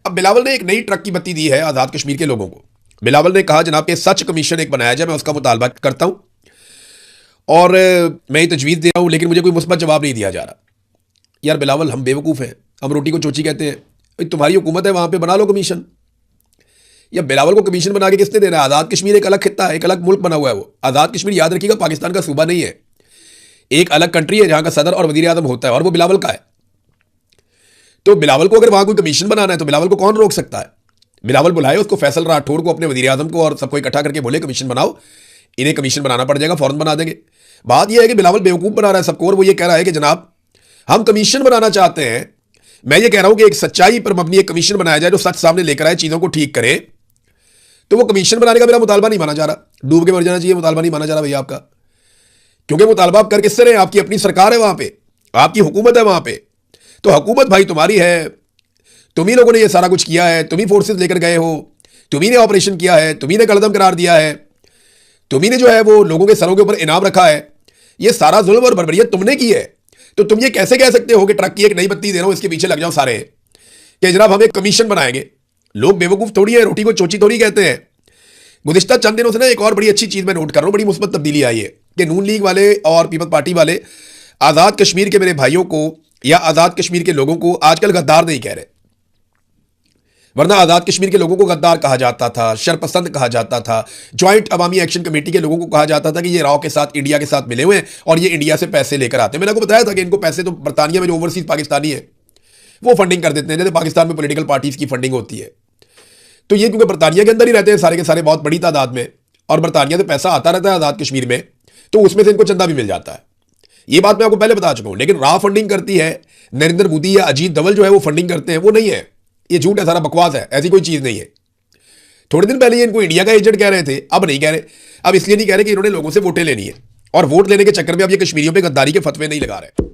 अब बिलावल ने एक नई ट्रक की बत्ती दी है आज़ाद कश्मीर के लोगों को। बिलावल ने कहा जनाब कि सच कमीशन एक बनाया जाए, मैं उसका मुतालबा करता हूं और मैं ये तजवीज़ दे रहा हूं, लेकिन मुझे कोई मुस्बत जवाब नहीं दिया जा रहा। यार बिलावल, हम बेवकूफ़ हैं, हम रोटी को चोची कहते हैं। तुम्हारी हुकूमत है, वहां पर बना लो कमीशन। या बिलावल को कमीशन बना के किसने देना है? आज़ाद कश्मीर एक अलग खित्ता है, एक अलग मुल्क बना हुआ है। वो आज़ाद कश्मीर, याद रखिएगा, पाकिस्तान का सूबा नहीं है, एक अलग कंट्री है जहां का सदर और वजीर आजम होता है, और वो बिलावल का है। तो बिलावल को अगर वहां कोई कमीशन बनाना है तो बिलावल को कौन रोक सकता है? बिलावल बुलाए उसको, फैसल राठौड़ को, अपने वजीर आजम को, और सबको इकट्ठा करके बोले कमीशन बनाओ, इन्हें कमीशन बनाना पड़ जाएगा, फौरन बना देंगे। बात यह है कि बिलावल बेवकूफ़ बना रहा है सबको, और वो ये कह रहा है कि जनाब हम कमीशन बनाना चाहते हैं। मैं ये कह रहा हूं कि एक सच्चाई पर मबनी एक कमीशन बनाया जाए जो सच सामने लेकर आए, चीज़ों को ठीक करे। तो वो कमीशन बनाने का मेरा मुतालबा नहीं माना जा रहा। डूब के मर जाना चाहिए, मुतालबा नहीं माना जा रहा भैया आपका, क्योंकि मुतालबा आप कर किससे रहे हैं? आपकी अपनी सरकार है वहां पे, आपकी हुकूमत है वहां पे। तो हुकूमत भाई तुम्हारी है, तुम ही लोगों ने ये सारा कुछ किया है, तुम ही फोर्सेस लेकर गए हो, तुम ही ने ऑपरेशन किया है, तुम ही ने कलदम करार दिया है, तुम ही ने जो है वो लोगों के सरों के ऊपर इनाम रखा है। ये सारा जुल्म और बर्बरियत तुमने की है। तो तुम ये कैसे कह सकते हो कि ट्रक की एक नई बत्ती दे रहा हूं, इसके पीछे लग जाओ सारे कि जनाब हम एक कमीशन बनाएंगे? लोग बेवकूफ थोड़ी है, रोटी को चोची थोड़ी कहते हैं। गुज़िश्ता चंद दिनों से ना एक और बड़ी अच्छी चीज़ मैं नोट कर रहा हूँ, बड़ी मुस्बत तब्दीली आई है कि नून लीग वाले और पीपल्स पार्टी वाले आज़ाद कश्मीर के मेरे भाइयों को या आज़ाद कश्मीर के लोगों को आजकल गद्दार नहीं कह रहे। वरना आज़ाद कश्मीर के लोगों को गद्दार कहा जाता था, शरपसंद कहा जाता था, ज्वाइंट अवामी एक्शन कमेटी के लोगों को कहा जाता था कि ये राव के साथ, इंडिया के साथ मिले हुए हैं और ये इंडिया से पैसे लेकर आते हैं। मैंने आपको बताया था कि इनको पैसे तो बरतानिया में जो ओवरसीज पाकिस्तानी है वो फंडिंग कर देते हैं, जैसे पाकिस्तान में पॉलिटिकल पार्टीज की फंडिंग होती है। तो ये क्योंकि बरतानिया के अंदर ही रहते हैं सारे के सारे बहुत बड़ी तादाद में, और बरतानिया से पैसा आता रहता है आज़ाद कश्मीर में, तो उसमें से इनको चंदा भी मिल जाता है। ये बात मैं आपको पहले बता चुका हूं। लेकिन राव फंडिंग करती है नरेंद्र मोदी या अजीत डोभाल जो है वो फंडिंग करते हैं, वो नहीं है। ये झूठ है, सारा बकवास है, ऐसी कोई चीज़ नहीं है। थोड़े दिन पहले ये इनको इंडिया का एजेंट कह रहे थे, अब नहीं कह रहे। अब इसलिए नहीं कह रहे कि इन्होंने लोगों से वोटें लेनी है, और वोट लेने के चक्कर में अब ये कश्मीरियों पर गद्दारी के फतवे नहीं लगा रहे।